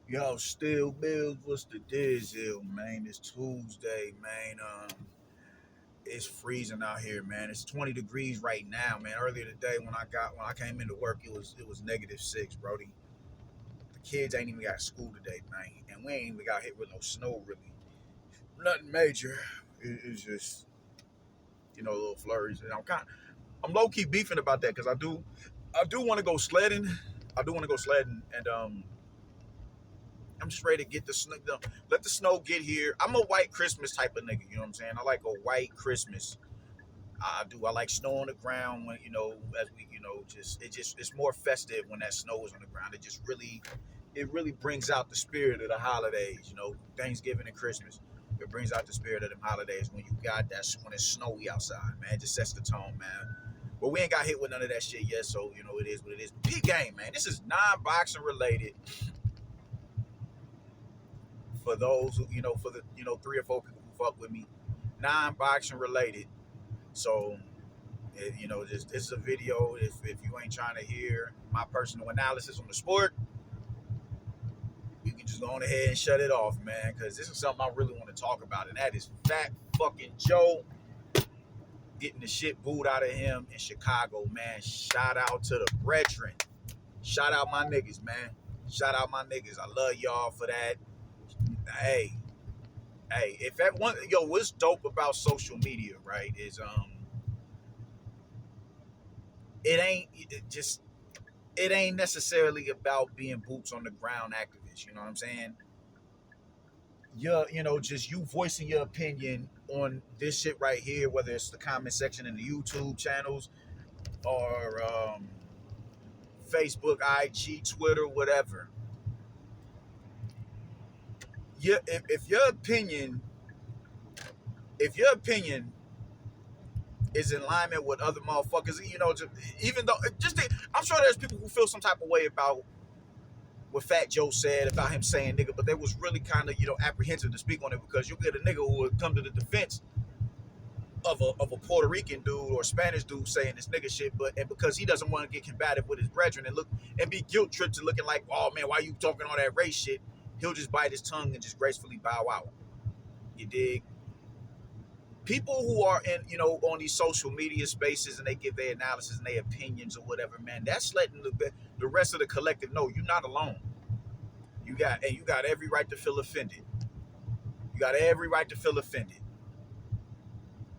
Yo, still bills. What's the deal, man? It's Tuesday, man. It's freezing out here, man. It's 20 degrees right now, man. Earlier today, when I came into work, it was -6, Brody. The kids ain't even got school today, man, and we ain't even got hit with no snow, really. Nothing major. It's just little flurries, and I'm low key beefing about that because I do want to go sledding. I do want to go sledding, and I'm just ready to get the snow. Let the snow get here. I'm a white Christmas type of nigga. You know what I'm saying? I like a white Christmas. I do. I like snow on the ground when as we it's more festive when that snow is on the ground. It really brings out the spirit of the holidays. Thanksgiving and Christmas. It brings out the spirit of them holidays when you got that when it's snowy outside, man. It just sets the tone, man. But we ain't got hit with none of that shit yet, so it is what it is. Peak game, man. This is non-boxing related for those who for the 3 or 4 people who fuck with me, non-boxing related. So just this is a video. If you ain't trying to hear my personal analysis on the sport, you can just go on ahead and shut it off, man, because this is something I really want to talk about, and that is Fat fucking Joe getting the shit booed out of him in Chicago, man. Shout out to the brethren. Shout out my niggas, man. Shout out my niggas. I love y'all for that. Hey, if that one, what's dope about social media, right? Is it ain't just it ain't necessarily about being boots on the ground activists. You know what I'm saying? Just you voicing your opinion on this shit right here, whether it's the comment section in the YouTube channels or Facebook, IG, Twitter, whatever. Yeah, if your opinion, if your opinion is in alignment with other motherfuckers, even though I'm sure there's people who feel some type of way about what Fat Joe said about him saying nigga, but they was really kind of apprehensive to speak on it because you get a nigga who would come to the defense of a Puerto Rican dude or Spanish dude saying this nigga shit, and because he doesn't want to get combative with his brethren and be guilt tripped to looking like, oh man, why you talking all that race shit? He'll just bite his tongue and just gracefully bow out. You dig? People who are in on these social media spaces and they give their analysis and their opinions or whatever, man, that's letting the rest of the collective know you're not alone. You got every right to feel offended. You got every right to feel offended.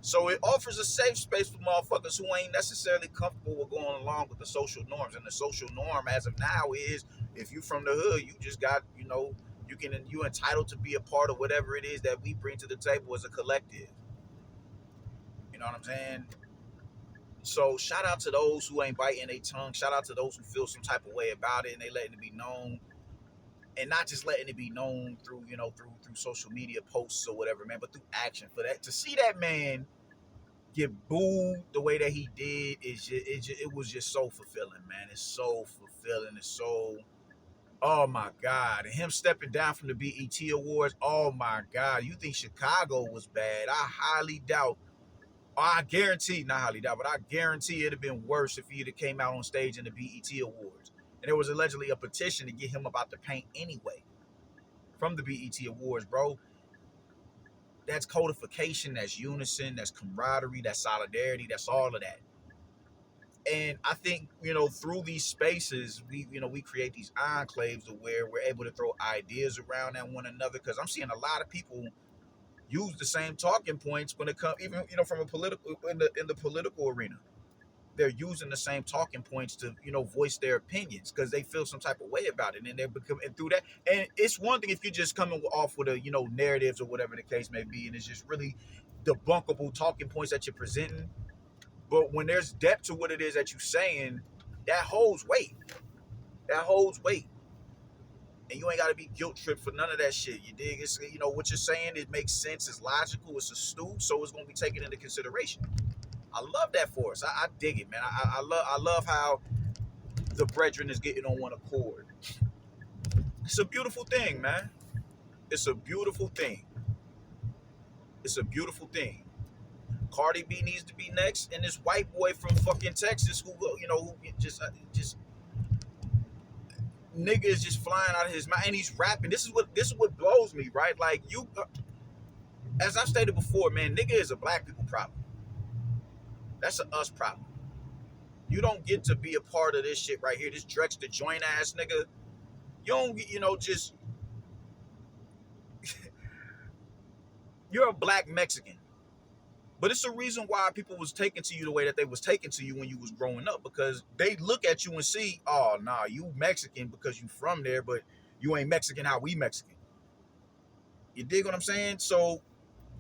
So it offers a safe space for motherfuckers who ain't necessarily comfortable with going along with the social norms. And the social norm as of now is if you from the hood, you just got, you entitled to be a part of whatever it is that we bring to the table as a collective. You know what I'm saying? So shout out to those who ain't biting their tongue. Shout out to those who feel some type of way about it and they letting it be known. And not just letting it be known through, through social media posts or whatever, man, but through action. For that, to see that man get booed the way that he did it was just so fulfilling, man. It's so fulfilling. It's so, oh my God. And him stepping down from the BET Awards, oh my God. You think Chicago was bad? I highly doubt. I guarantee, not highly doubt, but I guarantee it'd have been worse if he had came out on stage in the BET Awards. And there was allegedly a petition to get him about the paint anyway from the BET Awards, bro. That's codification, that's unison, that's camaraderie, that's solidarity, that's all of that. And I think, through these spaces, we create these enclaves where we're able to throw ideas around at one another. Because I'm seeing a lot of people use the same talking points when it comes, even from a political in the political arena. They're using the same talking points to voice their opinions because they feel some type of way about it, and through that. And it's one thing if you're just coming off with a narratives or whatever the case may be, and it's just really debunkable talking points that you're presenting. But when there's depth to what it is that you're saying, that holds weight. That holds weight. And you ain't got to be guilt tripped for none of that shit. You dig? It's, what you're saying, it makes sense. It's logical. It's astute. So it's going to be taken into consideration. I love that for us. I dig it, man. I love how the brethren is getting on one accord. It's a beautiful thing, man. It's a beautiful thing. It's a beautiful thing. Cardi B needs to be next, and this white boy from fucking Texas who just nigga is just flying out of his mouth and he's rapping. This is what blows me, right? Like you, as I've stated before, man, nigga is a black people problem. That's a us problem. You don't get to be a part of this shit right here. This Drex the joint ass nigga. You don't get, just you're a black Mexican. But it's a reason why people was taken to you the way that they was taken to you when you was growing up, because they look at you and see, oh, nah, you Mexican because you from there, but you ain't Mexican how we Mexican. You dig what I'm saying? So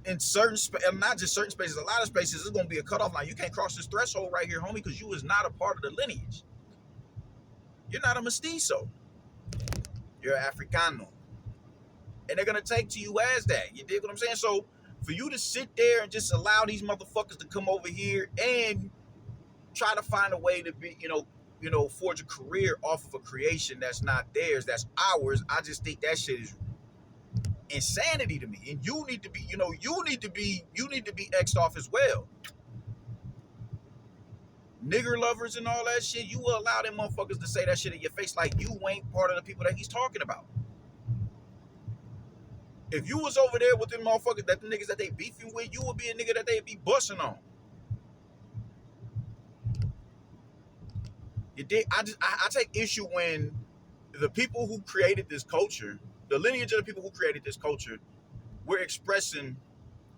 in certain not just certain spaces, a lot of spaces, it's going to be a cutoff line. You can't cross this threshold right here, homie, because you is not a part of the lineage. You're not a mestizo. You're Africano. And they're going to take to you as that. You dig what I'm saying? So for you to sit there and just allow these motherfuckers to come over here and try to find a way to be, forge a career off of a creation that's not theirs, that's ours, I just think that shit is insanity to me. And you need to be, you need to be X'd off as well. Nigger lovers and all that shit, you will allow them motherfuckers to say that shit in your face like you ain't part of the people that he's talking about. If you was over there with them motherfuckers, that the niggas that they beefing with, you would be a nigga that they be busting on. You dig? I take issue when the people who created this culture, the lineage of the people who created this culture, we're expressing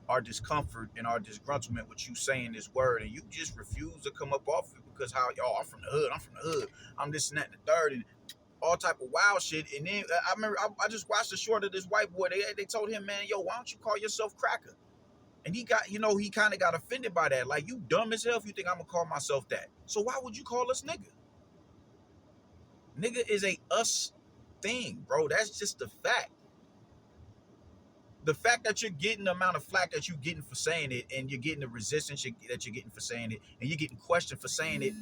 our discomfort and our disgruntlement with you saying this word, and you just refuse to come up off it because I'm from the hood, I'm this and that and the third, and all type of wild shit. And then I remember I just watched a short of this white boy. They told him, man, yo, why don't you call yourself Cracker? And he got, he kind of got offended by that. Like, you dumb as hell if you think I'm gonna call myself that. So why would you call us nigga? Nigga is a us thing, bro. That's just the fact. The fact that you're getting the amount of flack that you're getting for saying it, and you're getting the resistance that you're getting for saying it, and you're getting questioned for saying it,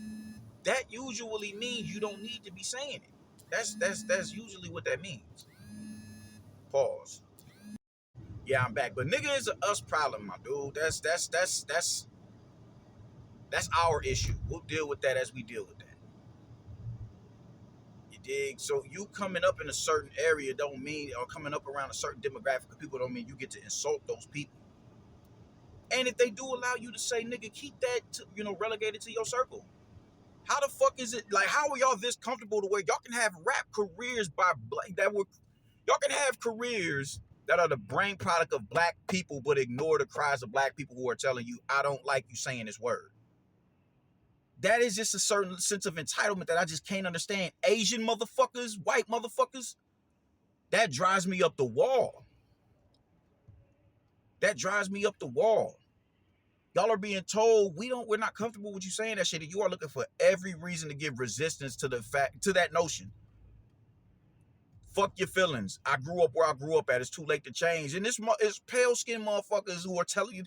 that usually means you don't need to be saying it. That's usually what that means. Pause. Yeah, I'm back. But nigga is a us problem, my dude. That's our issue. We'll deal with that as we deal with that. You dig? So you coming up in a certain area don't mean, or coming up around a certain demographic of people don't mean you get to insult those people. And if they do allow you to say nigga, keep that relegated to your circle. How the fuck is it, like, how are y'all this comfortable to where y'all can have rap careers y'all can have careers that are the brain product of black people, but ignore the cries of black people who are telling you, I don't like you saying this word. That is just a certain sense of entitlement that I just can't understand. Asian motherfuckers, white motherfuckers, that drives me up the wall. That drives me up the wall. Y'all are being told we're not comfortable with you saying that shit. And you are looking for every reason to give resistance to that notion. Fuck your feelings. I grew up where I grew up at. It's too late to change. And it's pale skinned motherfuckers who are telling you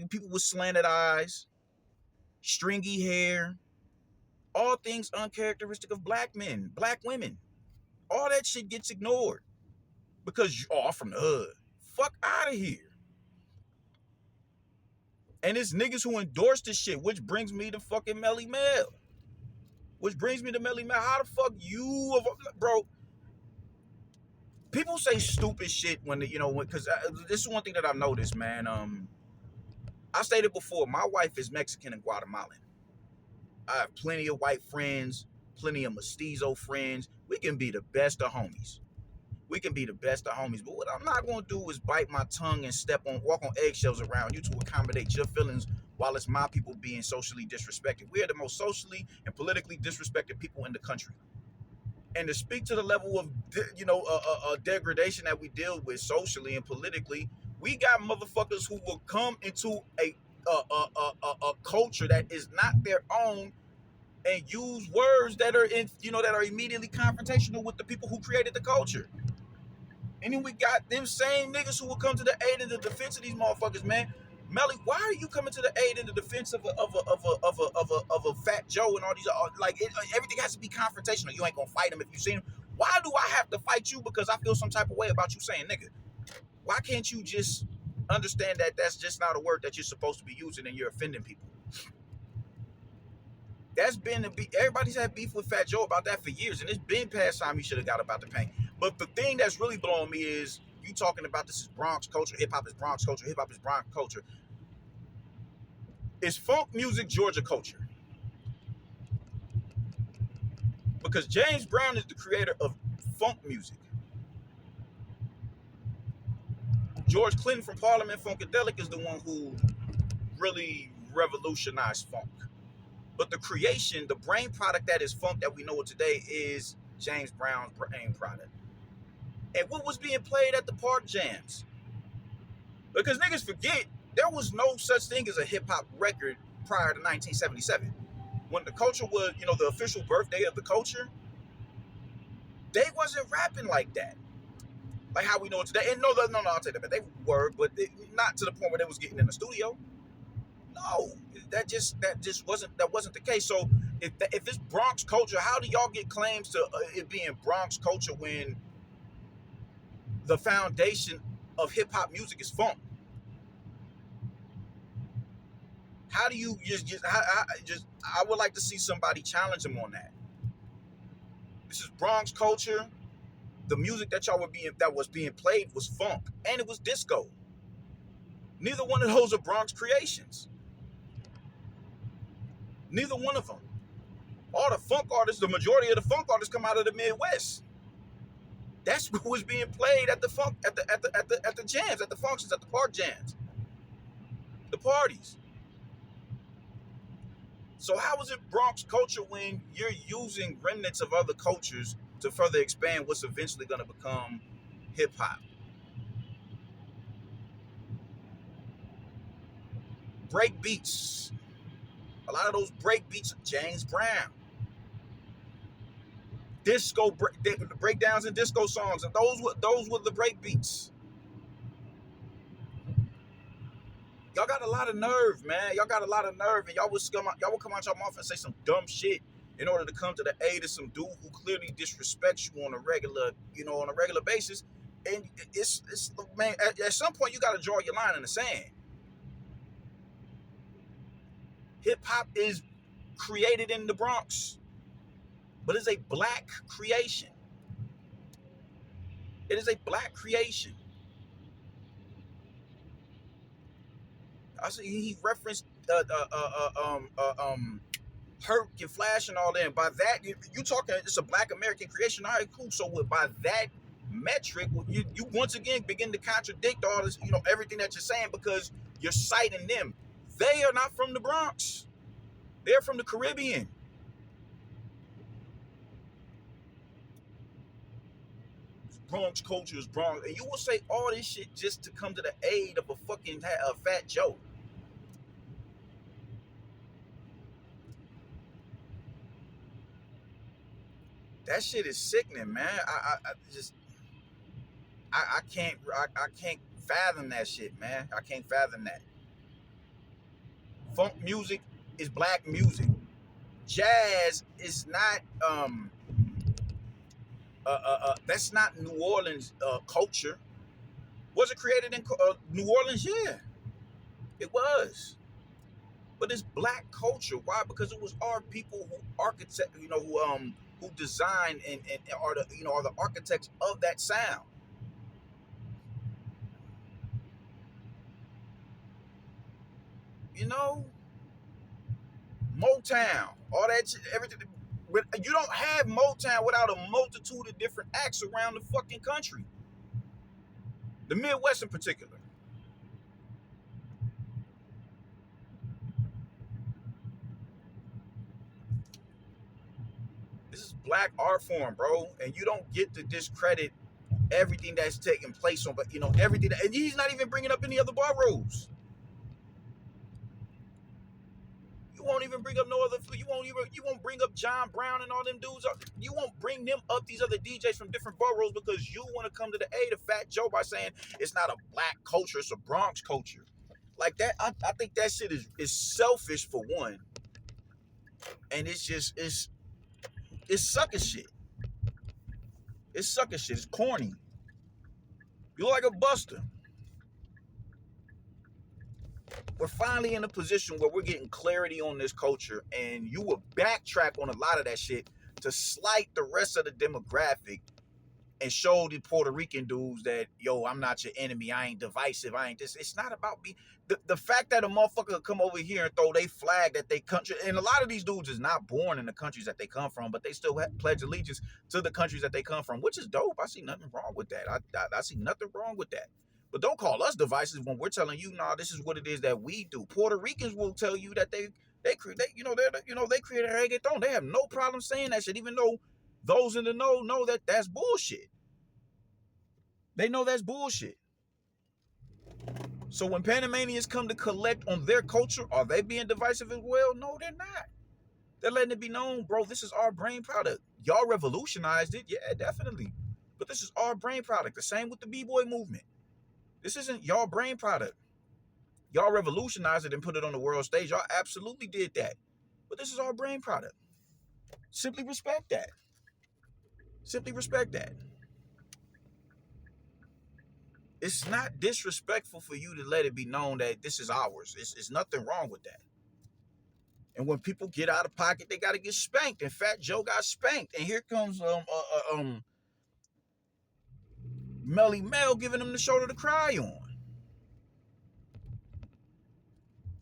people with slanted eyes, stringy hair, all things uncharacteristic of black men, black women. All that shit gets ignored because I'm from the hood. Fuck out of here. And it's niggas who endorse this shit, which brings me to fucking Melly Mel. How the fuck you, bro? People say stupid shit because this is one thing that I've noticed, man. I stated before, my wife is Mexican and Guatemalan. I have plenty of white friends, plenty of mestizo friends. We can be the best of homies. But what I'm not going to do is bite my tongue and walk on eggshells around you to accommodate your feelings while it's my people being socially disrespected. We are the most socially and politically disrespected people in the country. And to speak to the level of, degradation that we deal with socially and politically, we got motherfuckers who will come into a culture that is not their own and use words that are immediately confrontational with the people who created the culture. And then we got them same niggas who will come to the aid and the defense of these motherfuckers, man. Melly, why are you coming to the aid and the defense of a Fat Joe and all these? Everything has to be confrontational. You ain't gonna fight him if you see him. Why do I have to fight you because I feel some type of way about you saying nigga? Why can't you just understand that that's just not a word that you're supposed to be using and you're offending people? That's been the beef. Everybody's had beef with Fat Joe about that for years, and it's been past time he should have got about the paint. But the thing that's really blowing me is you talking about this is Bronx culture, hip hop is Bronx culture, hip hop is Bronx culture. Is funk music Georgia culture? Because James Brown is the creator of funk music. George Clinton from Parliament Funkadelic is the one who really revolutionized funk. But the creation, the brain product that is funk that we know today is James Brown's brain product. And what was being played at the park jams? Because niggas forget, there was no such thing as a hip hop record prior to 1977. When the culture was, the official birthday of the culture, they wasn't rapping like that. Like how we know it today. And no, I'll take that back. They were, but not to the point where they was getting in the studio. No, that wasn't the case. So if it's Bronx culture, how do y'all get claims to it being Bronx culture when the foundation of hip hop music is funk? How do you I would like to see somebody challenge them on that. This is Bronx culture. The music that was being played was funk, and it was disco. Neither one of those are Bronx creations. Neither one of them. All the funk artists, the majority of the funk artists come out of the Midwest. That's what was being played at the jams, at the functions, at the park jams, the parties. So how is it Bronx culture when you're using remnants of other cultures to further expand what's eventually going to become hip hop? Break beats. A lot of those break beats are James Brown. Disco breakdowns and disco songs, and those were the break beats. Y'all got a lot of nerve, man. Y'all got a lot of nerve, and y'all will come out your mouth and say some dumb shit in order to come to the aid of some dude who clearly disrespects you on a regular basis. And it's man, at some point you got to draw your line in the sand. Hip hop is created in the Bronx, but it's a black creation. It is a black creation. I see he referenced Herc and Flash and all that. And by that, you talking it's a black American creation. All right, cool. So by that metric, you once again begin to contradict all this, everything that you're saying, because you're citing them. They are not from the Bronx. They're from the Caribbean. Bronx culture is Bronx. And you will say all this shit just to come to the aid of a fucking Fat Joe. That shit is sickening, man. I can't fathom that shit, man. I can't fathom that. Funk music is black music. Jazz is not that's not New Orleans culture. Was it created in New Orleans? Yeah, it was. But it's black culture. Why? Because it was our people who design and are the architects of that sound. Motown, all that shit, everything. But you don't have Motown without a multitude of different acts around the fucking country. The Midwest in particular. This is black art form, bro, and you don't get to discredit everything that's taking place on, but everything. And he's not even bringing up any other boroughs. You won't even bring up no other. You won't bring up John Brown and all them dudes. You won't bring them up, these other DJs from different boroughs, because you want to come to the aid of Fat Joe by saying it's not a black culture, it's a Bronx culture. Like that, I think that shit is selfish for one, and it's sucker shit. It's sucker shit. It's corny. You look like a buster. we're finally in a position where we're getting clarity on this culture, and you will backtrack on a lot of that shit to slight the rest of the demographic and show the Puerto Rican dudes that, yo, I'm not your enemy. I ain't divisive. I ain't this. It's not about me. The fact that a motherfucker will come over here and throw their flag that they country, and a lot of these dudes is not born in the countries that they come from, but they still pledge allegiance to the countries that they come from, which is dope. I see nothing wrong with that. I see nothing wrong with that. But don't call us divisive when we're telling you, nah, this is what it is that we do. Puerto Ricans will tell you that they create a reggaeton. They have no problem saying that shit, even though those in the know that that's bullshit. They know that's bullshit. So when Panamanians come to collect on their culture, are they being divisive as well? No, they're not. They're letting it be known, bro, this is our brain product. Y'all revolutionized it, yeah, definitely. But this is our brain product. The same with the B-boy movement. This isn't y'all brain product. Y'all revolutionized it and put it on the world stage. Y'all absolutely did that. But this is our brain product. Simply respect that. Simply respect that. It's not disrespectful for you to let it be known that this is ours. It's nothing wrong with that. And when people get out of pocket, they got to get spanked. And Fat Joe got spanked. And here comes Melly Mel giving him the shoulder to cry on.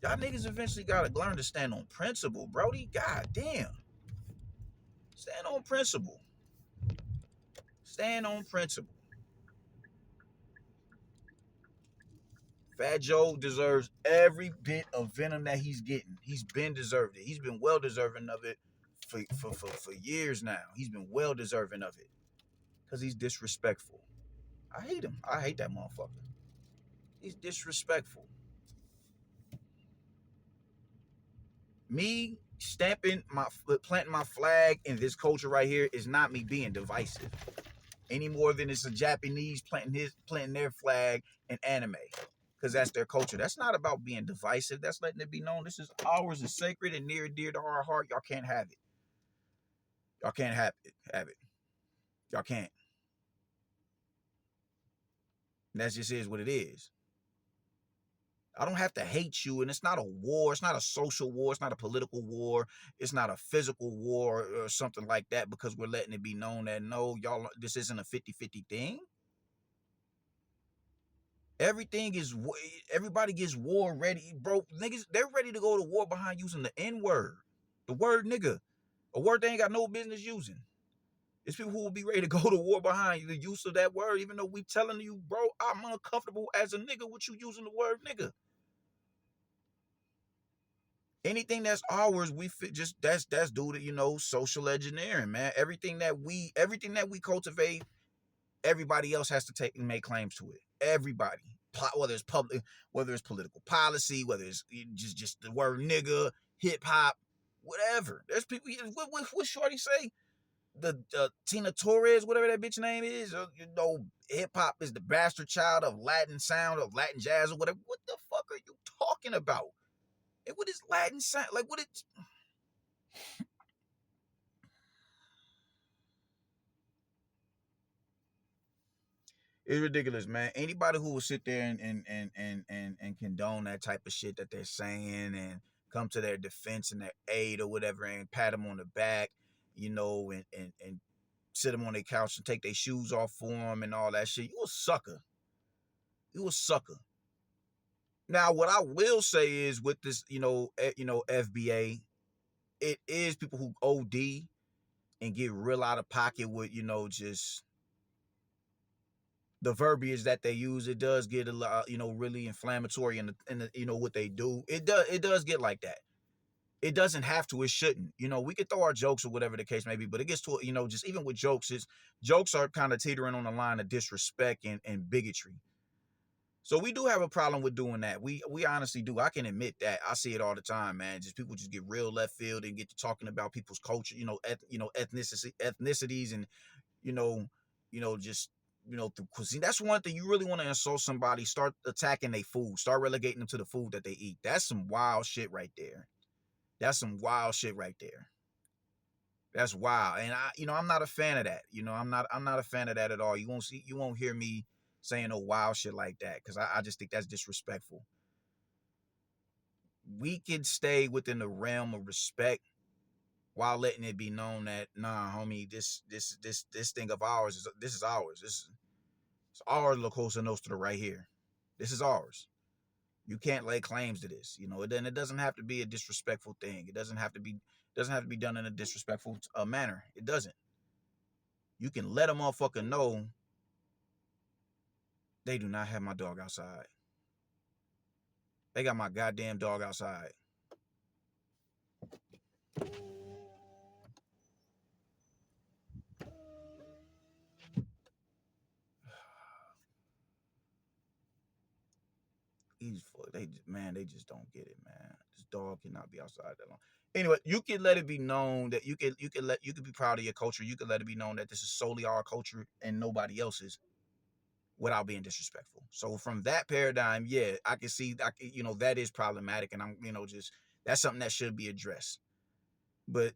Y'all niggas eventually got to learn to stand on principle, Brody. God damn. Stand on principle. Stand on principle. Fat Joe deserves every bit of venom that he's getting. He's been deserved it. He's been well deserving of it for years now. He's been well deserving of it. Because he's disrespectful. I hate him. I hate that motherfucker. He's disrespectful. Me planting my flag in this culture right here is not me being divisive. Any more than it's a Japanese planting their flag in anime. Because that's their culture. That's not about being divisive. That's letting it be known this is ours, is sacred and near and dear to our heart. Y'all can't have it. Y'all can't have it. Y'all can't. And that just is what it is. I don't have to hate you, and it's not a war. It's not a social war. It's not a political war. It's not a physical war or something like that because we're letting it be known that, no, y'all, this isn't a 50-50 thing. Everybody gets war ready. Bro, niggas, they're ready to go to war behind using the N-word. The word nigga. A word they ain't got no business using. It's people who will be ready to go to war behind the use of that word, even though we telling you, bro, I'm uncomfortable as a nigga with you using the word nigga. Anything that's ours, we fit just that's due to, social engineering, man. Everything that we cultivate, everybody else has to take and make claims to it. Everybody. Whether it's public, whether it's political policy, whether it's just the word nigga, hip hop, whatever. There's people. What Shorty say? The Tina Torres, whatever that bitch name is. Hip hop is the bastard child of Latin sound, of Latin jazz, or whatever. What the fuck are you talking about? And what is Latin sound? Like what it? It's ridiculous, man. Anybody who will sit there and condone that type of shit that they're saying and come to their defense and their aid or whatever and pat them on the back, and sit them on their couch and take their shoes off for them and all that shit, you a sucker. You a sucker. Now, what I will say is with this, FBA, it is people who OD and get real out of pocket with, just the verbiage that they use. It does get a lot, really inflammatory in the what they do. It does get like that. It doesn't have to. It shouldn't. We could throw our jokes or whatever the case may be, but it gets to, just even with jokes, jokes are kind of teetering on the line of disrespect and bigotry. So we do have a problem with doing that. We honestly do. I can admit that. I see it all the time, man. Just people just get real left field and get to talking about people's culture, ethnicities and, just through cuisine. That's one thing. You really want to insult somebody, start attacking their food, start relegating them to the food that they eat. That's some wild shit right there. That's some wild shit right there. That's wild. And I'm not a fan of that. I'm not a fan of that at all. You won't hear me saying no wild shit like that because I just think that's disrespectful. we can stay within the realm of respect while letting it be known that, nah, homie, this thing of ours is ours. It's our La Cosa Nostra right here. This is ours. You can't lay claims to this. It doesn't have to be a disrespectful thing. It doesn't have to be done in a disrespectful manner. It doesn't. You can let a motherfucker know they do not have my dog outside. They got my goddamn dog outside. They just don't get it, man. This dog cannot be outside that long. Anyway, you can let it be known that you can be proud of your culture. You can let it be known that this is solely our culture and nobody else's, without being disrespectful. So from that paradigm, yeah, I can see, that is problematic, and I'm, just, that's something that should be addressed. But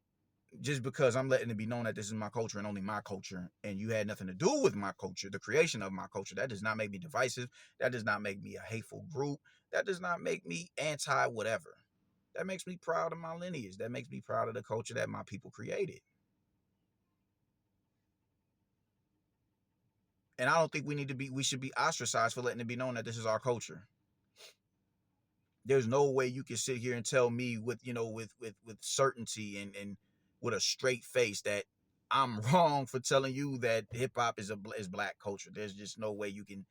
just because I'm letting it be known that this is my culture and only my culture, and you had nothing to do with my culture, the creation of my culture, that does not make me divisive. That does not make me a hateful group. That does not make me anti whatever. That makes me proud of my lineage. That makes me proud of the culture that my people created. And I don't think we should be ostracized for letting it be known that this is our culture. There's no way you can sit here and tell me with certainty and with a straight face that I'm wrong for telling you that hip hop is black culture. There's just no way you can,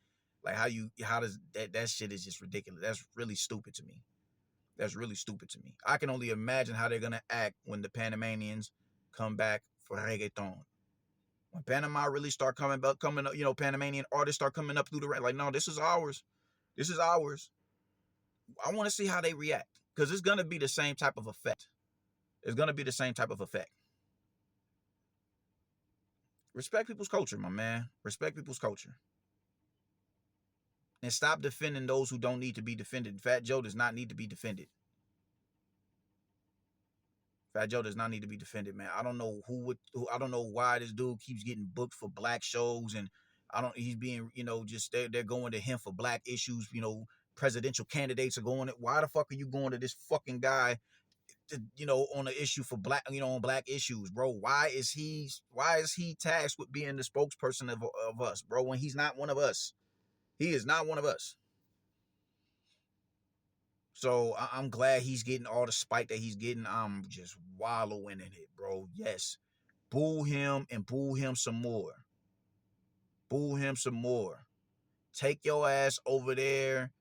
like, how does that shit is just ridiculous. That's really stupid to me. That's really stupid to me. I can only imagine how they're gonna act when the Panamanians come back for reggaeton. When Panama really start coming up, Panamanian artists start coming up through the rank, like, no, this is ours. This is ours. I want to see how they react, because it's gonna be the same type of effect. It's gonna be the same type of effect. Respect people's culture, my man. Respect people's culture. And stop defending those who don't need to be defended. Fat Joe does not need to be defended. Fat Joe does not need to be defended, man. I don't know I don't know why this dude keeps getting booked for black shows, and he's being, just they're going to him for black issues. Presidential candidates are going. Why the fuck are you going to this fucking guy on an issue for black, on black issues, bro? Why is he tasked with being the spokesperson of us, bro, when he's not one of us? He is not one of us. So I'm glad he's getting all the spike that he's getting. I'm just wallowing in it, bro. Yes. Boo him and boo him some more. Boo him some more. Take your ass over there,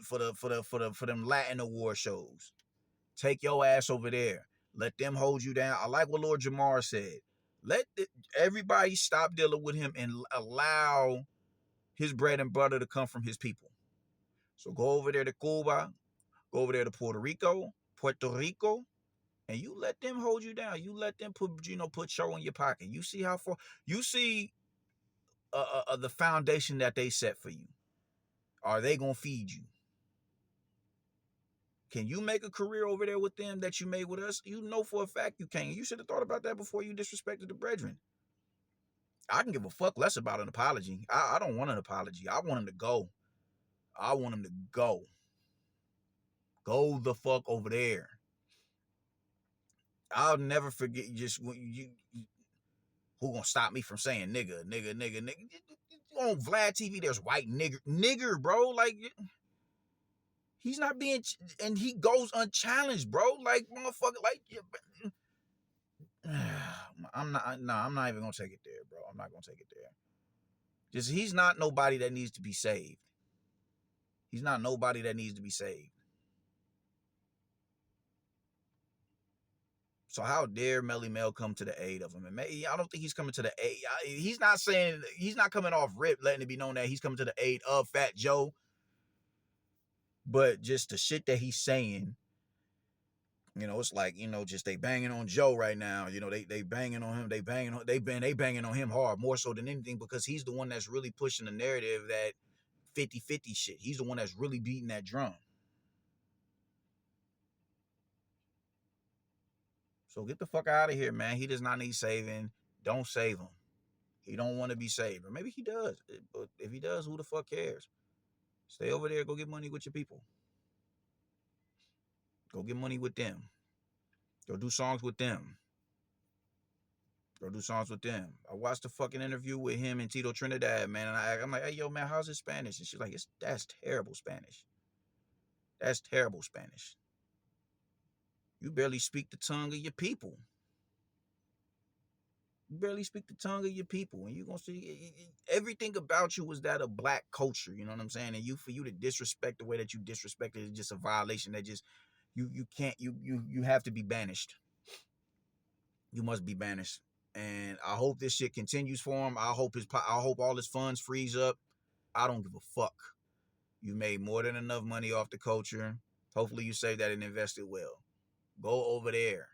for them Latin award shows. Take your ass over there. Let them hold you down. I like what Lord Jamar said. Let everybody stop dealing with him and allow his bread and butter to come from his people. So go over there to Cuba, go over there to Puerto Rico, and you let them hold you down. You let them put show in your pocket. You see how far, you see the foundation that they set for you. Are they gonna feed you? Can you make a career over there with them that you made with us? You know for a fact you can. You should have thought about that before you disrespected the brethren. I can give a fuck less about an apology. I don't want an apology. I want him to go. I want him to go. Go the fuck over there. I'll never forget, just when who gonna stop me from saying nigga. On Vlad TV, there's white nigger, bro. Like, he's not being, and he goes unchallenged, bro. Like, motherfucker, like, I'm not even gonna take it there, bro. I'm not gonna take it there. Just, he's not nobody that needs to be saved. He's not nobody that needs to be saved. So how dare Melly Mel come to the aid of him? And I don't think he's coming to the aid. He's not coming off rip, letting it be known that he's coming to the aid of Fat Joe. But just the shit that he's saying, it's like, just they banging on Joe right now. They banging on him. They banging on him hard, more so than anything, because he's the one that's really pushing the narrative, that 50-50 shit. He's the one that's really beating that drum. So get the fuck out of here, man. He does not need saving. Don't save him. He don't want to be saved. Or maybe he does. But if he does, who the fuck cares? Stay over there. Go get money with your people. Go get money with them. Go do songs with them. Go do songs with them. I watched the fucking interview with him and Tito Trinidad, man. And I'm like, hey, yo, man, how's his Spanish? And she's like, that's terrible Spanish. That's terrible Spanish. You barely speak the tongue of your people. You barely speak the tongue of your people. And you're going to see everything about you was that of black culture. You know what I'm saying? And for you to disrespect the way that you disrespect it is just a violation that just, you can't, you have to be banished. You must be banished. And I hope this shit continues for him. I hope all his funds freeze up. I don't give a fuck. You made more than enough money off the culture. Hopefully you saved that and invested well. Go over there.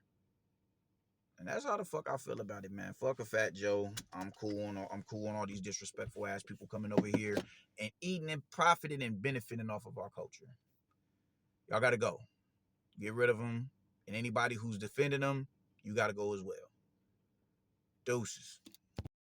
And that's how the fuck I feel about it, man. Fuck a Fat Joe. I'm cool on all these disrespectful ass people coming over here and eating and profiting and benefiting off of our culture. Y'all gotta go. Get rid of them. And anybody who's defending them, you gotta go as well. Deuces.